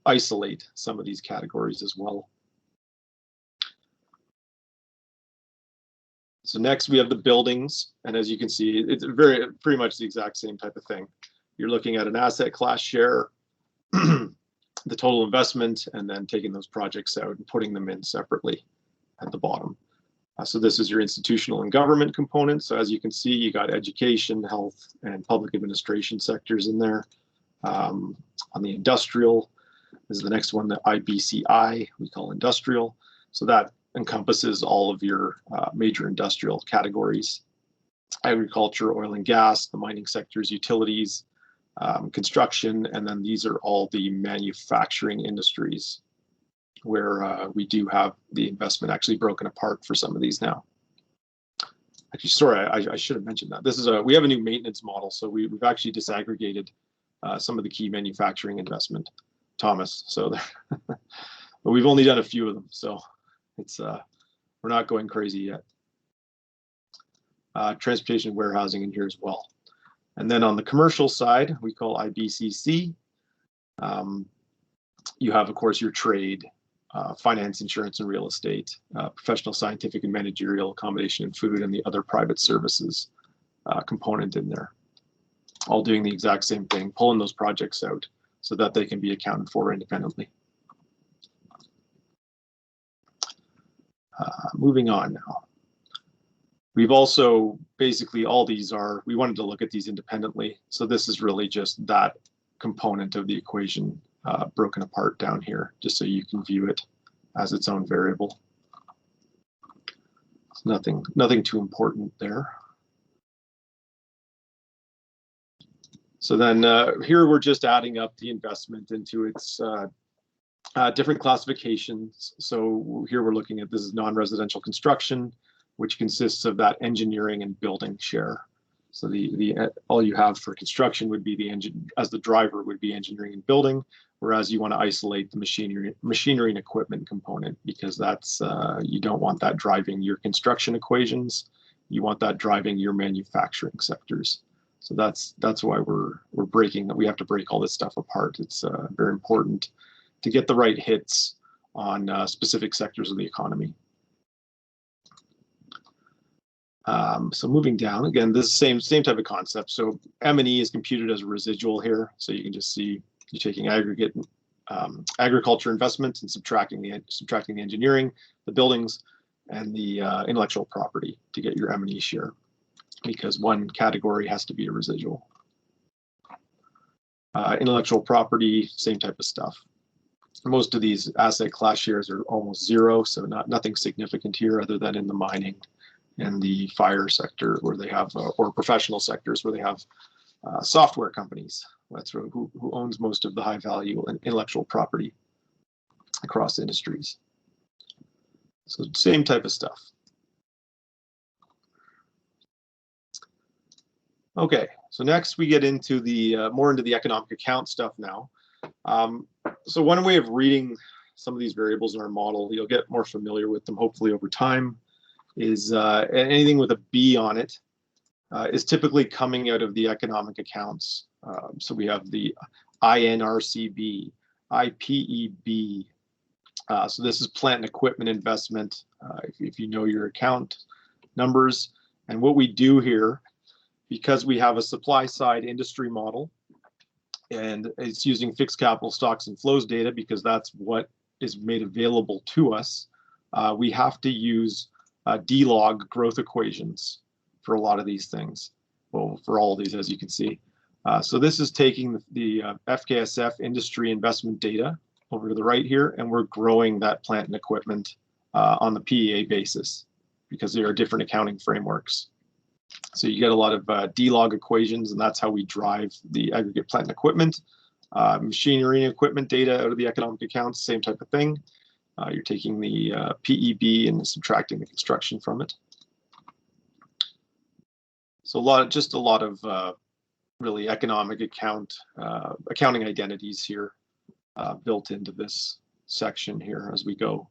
isolate some of these categories as well. So next we have the buildings. And as you can see, it's pretty much the exact same type of thing. You're looking at an asset class share, the total investment, and then taking those projects out and putting them in separately at the bottom. So this is your institutional and government component. So as you can see, you got education, health, and public administration sectors in there. On the industrial, this is the next one, the IBCI, we call industrial. So that encompasses all of your major industrial categories: agriculture, oil and gas, the mining sectors, utilities, construction, and then these are all the manufacturing industries where we do have the investment actually broken apart for some of these now. Actually, sorry, I should have mentioned that. This is we have a new maintenance model, so we've actually disaggregated some of the key manufacturing investment, Thomas. So but we've only done a few of them, so it's we're not going crazy yet. Transportation and warehousing in here as well. And then on the commercial side, we call IBCC. You have, of course, your trade, finance, insurance, and real estate, professional, scientific, and managerial, accommodation and food, and the other private services component in there. All doing the exact same thing, pulling those projects out so that they can be accounted for independently. Moving on now. We've also, basically all these are, we wanted to look at these independently. So this is really just that component of the equation broken apart down here, just so you can view it as its own variable. It's nothing too important there. So then here we're just adding up the investment into its different classifications. So here we're looking at, this is non-residential construction, which consists of that engineering and building share. So all you have for construction would be the engine, as the driver would be engineering and building, whereas you want to isolate the machinery and equipment component, because that's you don't want that driving your construction equations. You want that driving your manufacturing sectors. So that's why we're breaking that. We have to break all this stuff apart. It's very important to get the right hits on specific sectors of the economy. So moving down, again, this same type of concept. So M&E is computed as a residual here. So you can just see you're taking aggregate agriculture investments and subtracting the engineering, the buildings, and the intellectual property to get your M&E share, because one category has to be a residual. Intellectual property, same type of stuff. Most of these asset class shares are almost zero, so nothing significant here other than in the mining and the fire sector, where they have, or professional sectors where they have software companies. That's who owns most of the high value and intellectual property across industries. So same type of stuff. Okay, so next we get into the more into the economic account stuff now. So one way of reading some of these variables in our model, you'll get more familiar with them hopefully over time, is anything with a B on it is typically coming out of the economic accounts. So we have the INRCB, IPEB. So this is plant and equipment investment, if you know your account numbers. And what we do here, because we have a supply side industry model, and it's using fixed capital stocks and flows data because that's what is made available to us, we have to use D-log growth equations for a lot of these things. Well, for all of these, as you can see. So this is taking the FKSF industry investment data over to the right here, and we're growing that plant and equipment on the PEA basis because there are different accounting frameworks. So you get a lot of D-log equations, and that's how we drive the aggregate plant and equipment. Machinery and equipment data out of the economic accounts, same type of thing. You're taking the PEB and subtracting the construction from it. So just a lot of really economic accounting identities here built into this section here as we go.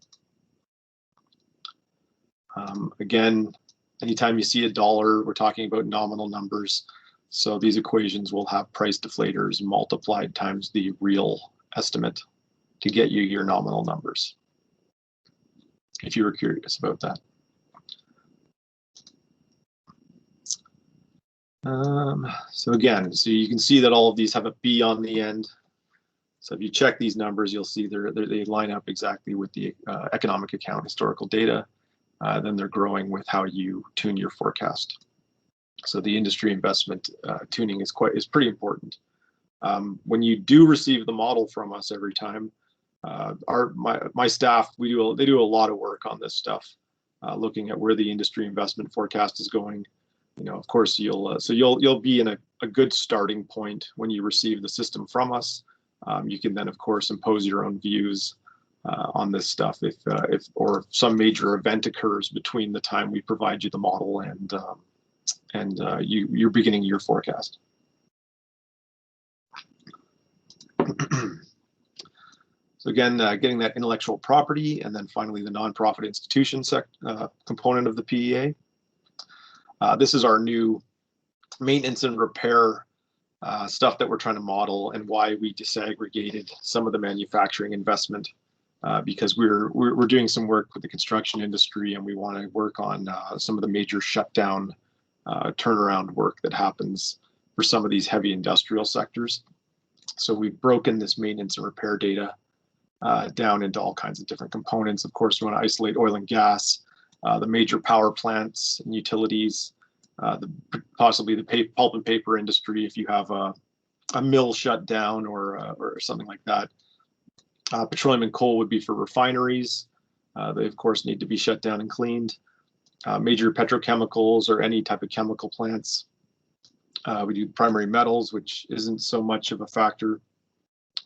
Again, anytime you see a dollar, we're talking about nominal numbers. So these equations will have price deflators multiplied times the real estimate to get you your nominal numbers, if you were curious about that. So again, so you can see that all of these have a B on the end. So if you check these numbers, you'll see they line up exactly with the economic account historical data. Then they're growing with how you tune your forecast. So the industry investment tuning is pretty important. When you do receive the model from us every time, my staff, they do a lot of work on this stuff, looking at where the industry investment forecast is going. You know, of course, you'll be in a good starting point when you receive the system from us. You can then, of course, impose your own views on this stuff if some major event occurs between the time we provide you the model and you're beginning your forecast. So again, getting that intellectual property, and then finally the nonprofit institution component of the PEA. This is our new maintenance and repair stuff that we're trying to model, and why we disaggregated some of the manufacturing investment, because we're doing some work with the construction industry, and we want to work on some of the major shutdown turnaround work that happens for some of these heavy industrial sectors. So we've broken this maintenance and repair data down into all kinds of different components. Of course, we want to isolate oil and gas, the major power plants and utilities, possibly the pulp and paper industry if you have a mill shut down or something like that. Petroleum and coal would be for refineries. They, of course, need to be shut down and cleaned. Major petrochemicals or any type of chemical plants. We do primary metals, which isn't so much of a factor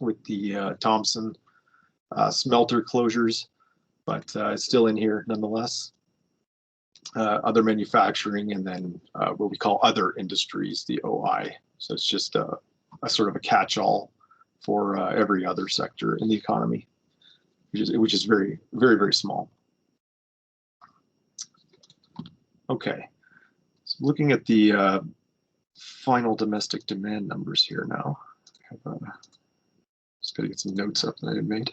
with the Thompson smelter closures, but it's still in here nonetheless. Other manufacturing, and then what we call other industries, the OI. So it's just a sort of a catch-all for every other sector in the economy, which is very, very, very small. Okay, so looking at the final domestic demand numbers here now. Just gotta get some notes up that I had made.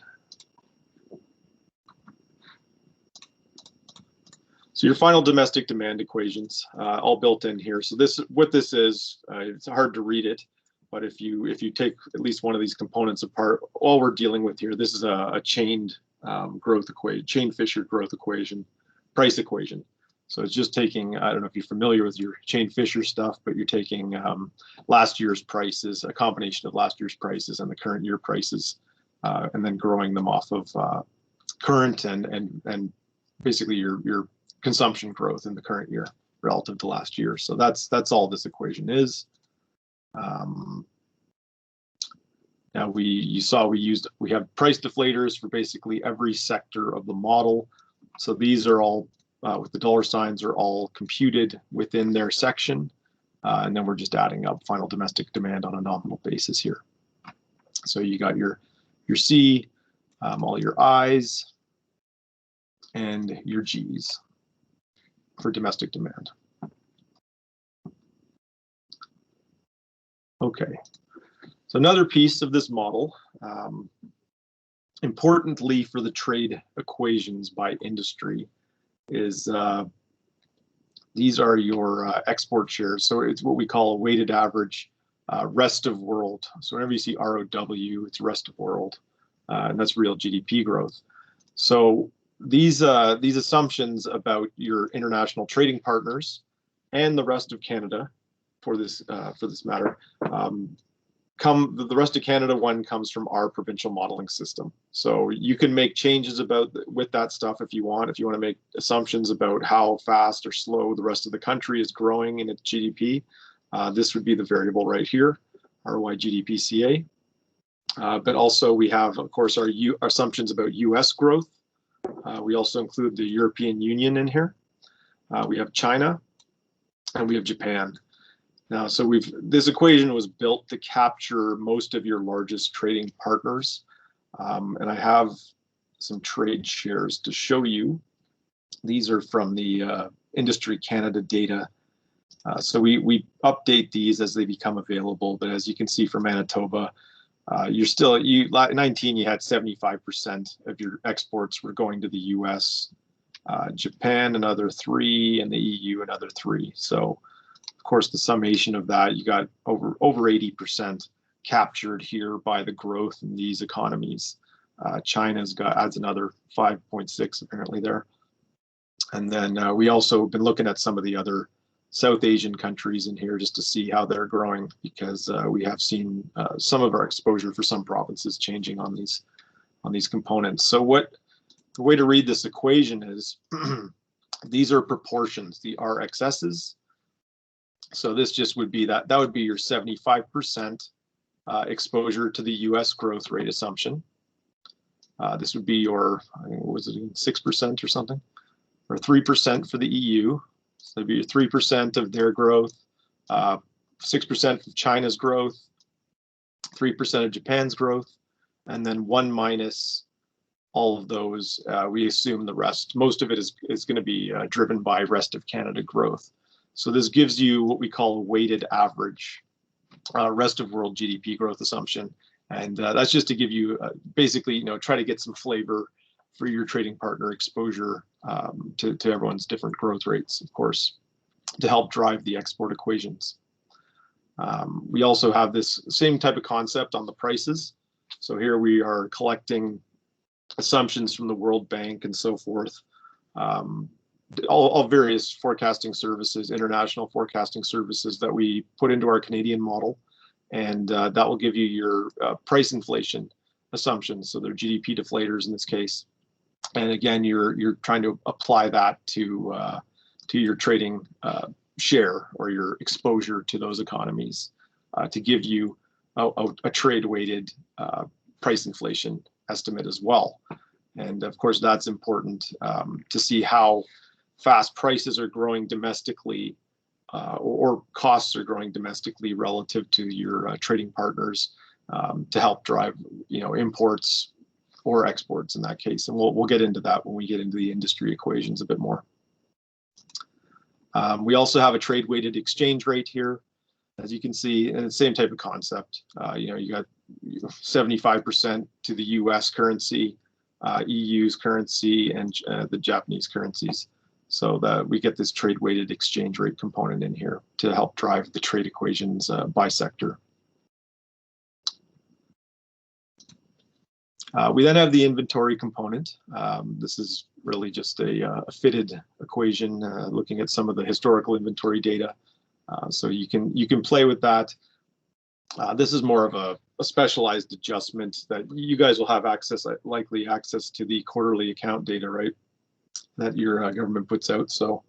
So your final domestic demand equations, all built in here. So what this is, it's hard to read it, but if you take at least one of these components apart, all we're dealing with here, this is a chained growth equation, chain Fisher growth equation, price equation. So it's just taking, I don't know if you're familiar with your chain Fisher stuff, but you're taking last year's prices, a combination of last year's prices and the current year prices, and then growing them off of current and basically your consumption growth in the current year relative to last year. So that's all this equation is. Now we have price deflators for basically every sector of the model. So these are all with the dollar signs are all computed within their section, and then we're just adding up final domestic demand on a nominal basis here. So you got your C, all your I's, and your G's for domestic demand. Okay, so another piece of this model, importantly for the trade equations by industry, is these are your export shares. So it's what we call a weighted average rest of world. So whenever you see ROW, it's rest of world, and that's real GDP growth. So these assumptions about your international trading partners and the rest of Canada, for this matter, the rest of Canada one comes from our provincial modeling system. So you can make changes with that stuff if you want. If you want to make assumptions about how fast or slow the rest of the country is growing in its GDP, this would be the variable right here, ROI GDPCA. But also we have, of course, our assumptions about US growth. We also include the European Union in here. We have China, and we have Japan. Now, so this equation was built to capture most of your largest trading partners. And I have some trade shares to show you. These are from the Industry Canada data. So we update these as they become available. But as you can see for Manitoba, you're still, 19, you had 75% of your exports were going to the US, Japan, another 3, and the EU, another 3. So, of course, the summation of that, you got over 80% captured here by the growth in these economies. China's adds another 5.6 apparently there. And then we also been looking at some of the other South Asian countries in here just to see how they're growing, because we have seen some of our exposure for some provinces changing on these components. So the way to read this equation is these are proportions, the RXSs. So this just would be that would be your 75% exposure to the US growth rate assumption. This would be your, I think, was it 6% or something, or 3% for the EU. So it'd be your 3% of their growth, 6% of China's growth, 3% of Japan's growth, and then 1 minus all of those. We assume the rest, most of it is going to be driven by rest of Canada growth. So this gives you what we call a weighted average rest of world GDP growth assumption. And that's just to give you basically, try to get some flavor for your trading partner exposure to everyone's different growth rates, of course, to help drive the export equations. We also have this same type of concept on the prices. So here we are collecting assumptions from the World Bank and so forth, all various forecasting services, international forecasting services that we put into our Canadian model. And that will give you your price inflation assumptions. So they're GDP deflators in this case. And again, you're trying to apply that to your trading share or your exposure to those economies to give you a trade-weighted price inflation estimate as well. And of course, that's important to see how fast prices are growing domestically or costs are growing domestically relative to your trading partners to help drive, imports or exports in that case. And we'll get into that when we get into the industry equations a bit more. We also have a trade weighted exchange rate here, as you can see, and the same type of concept. You got 75% to the US currency, EU's currency, and the Japanese currencies. So that we get this trade weighted exchange rate component in here to help drive the trade equations by sector. We then have the inventory component. This is really just a fitted equation looking at some of the historical inventory data. So you can play with that. This is more of a specialized adjustment that you guys will have likely access to the quarterly account data, right? That your government puts out. So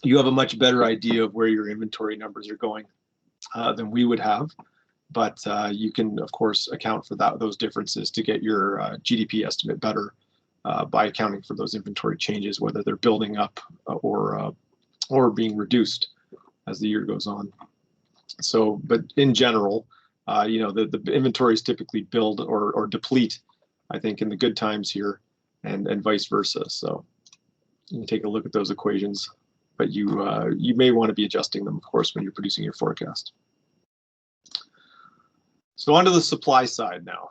you have a much better idea of where your inventory numbers are going than we would have. But you can, of course, account for those differences to get your GDP estimate better by accounting for those inventory changes, whether they're building up or being reduced as the year goes on. So, but in general, the inventories typically build or deplete, I think, in the good times here, and vice versa. So you can take a look at those equations, but you may want to be adjusting them, of course, when you're producing your forecast. So onto the supply side now.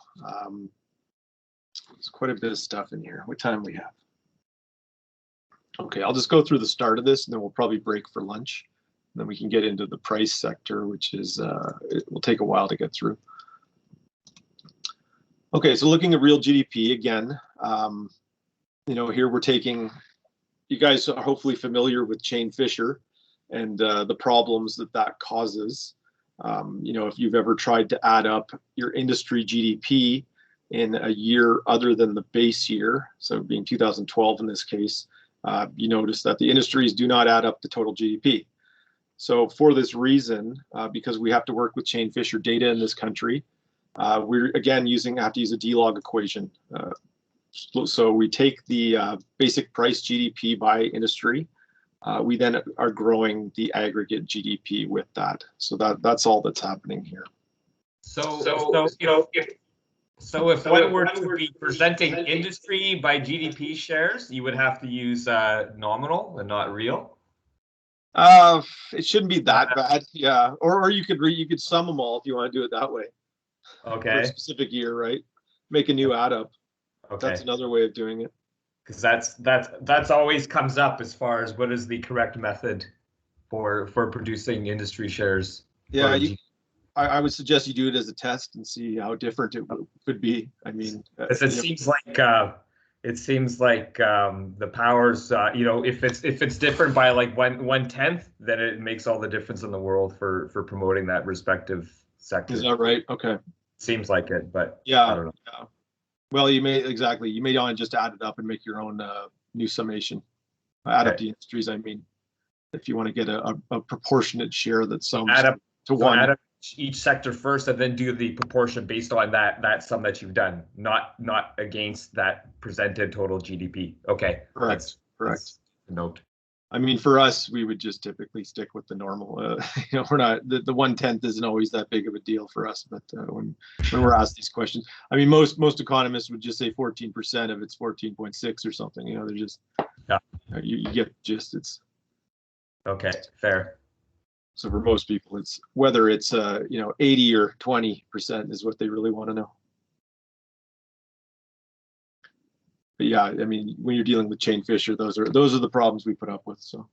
There's quite a bit of stuff in here. What time we have? Okay, I'll just go through the start of this, and then we'll probably break for lunch. And then we can get into the price sector, which is it will take a while to get through. Okay, so looking at real GDP again, here we're taking. You guys are hopefully familiar with Chain Fisher and the problems that causes. If you've ever tried to add up your industry GDP in a year other than the base year, so being 2012 in this case, you notice that the industries do not add up to total GDP. So for this reason, because we have to work with chain Fisher data in this country, we're again have to use a D-log equation. So we take the basic price GDP by industry. We then are growing the aggregate GDP with that. So that's all that's happening here. So if one were to be presenting industry by GDP shares, you would have to use nominal and not real. It shouldn't be that bad, yeah. Or you could sum them all if you want to do it that way. Okay. For a specific year, right? Make a new add up. Okay. That's another way of doing it. Because that's always comes up as far as what is the correct method for producing industry shares. Yeah, I would suggest you do it as a test and see how different it could be. I mean, it seems like the powers, if it's different by like 1/10, then it makes all the difference in the world for promoting that respective sector. Is that right? Okay. Seems like it, but yeah, I don't know. Yeah. Well, you may want to just add it up and make your own new summation. Add up the industries. I mean, if you want to get a proportionate share that sums to one. Add up each sector first, and then do the proportion based on that sum that you've done, not against that presented total GDP. Okay. Correct. That's note. I mean, for us, we would just typically stick with the normal. We're not the 1/10 isn't always that big of a deal for us. But when we're asked these questions, I mean, most economists would just say 14% if it's 14.6 or something. They're just you get just it's okay, fair. So for most people, it's whether it's 80 or 20% is what they really want to know. But yeah, I mean, when you're dealing with chain Fisher, those are the problems we put up with. So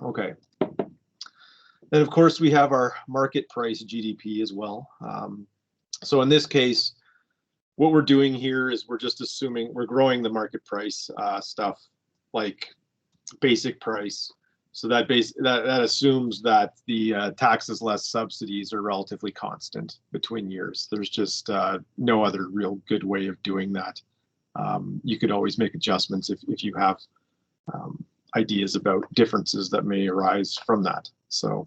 okay. Then of course we have our market price GDP as well. So in this case, what we're doing here is we're just assuming we're growing the market price stuff like basic price. So that assumes that the taxes less subsidies are relatively constant between years. There's just no other real good way of doing that. You could always make adjustments if you have ideas about differences that may arise from that. So,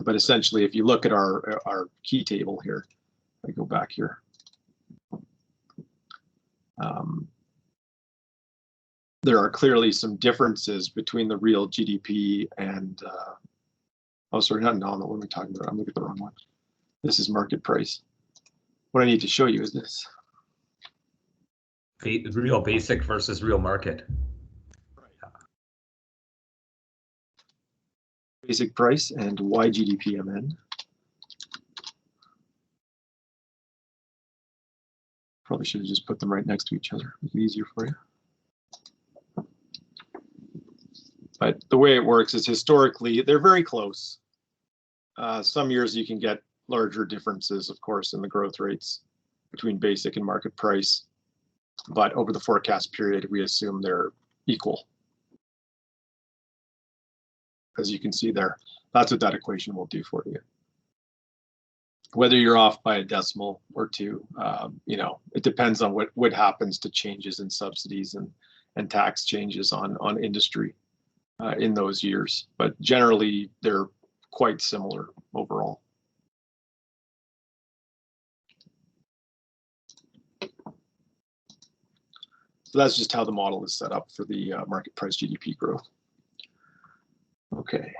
but essentially, if you look at our key table here, I go back here. There are clearly some differences between the real GDP and, oh, sorry, not nominal. What am I talking about? I'm looking at the wrong one. This is market price. What I need to show you is this. Real basic versus real market. Basic price and YGDPMN. Probably should have just put them right next to each other. Make it easier for you. But the way it works is historically, they're very close. Some years you can get larger differences, of course, in the growth rates between basic and market price. But over the forecast period, we assume they're equal. As you can see there, that's what that equation will do for you. Whether you're off by a decimal or two, it depends on what happens to changes in subsidies and tax changes on industry. In those years, but generally they're quite similar overall. So that's just how the model is set up for the market price GDP growth. Okay.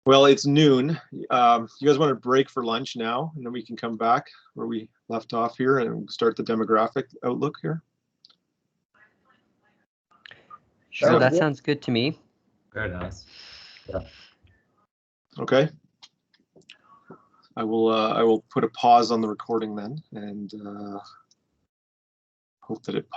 Well, it's noon. You guys want to break for lunch now, and then we can come back where we left off here and start the demographic outlook here? Sure, that sounds good to me. Very nice. Yeah. Okay. I will put a pause on the recording then, and hope that it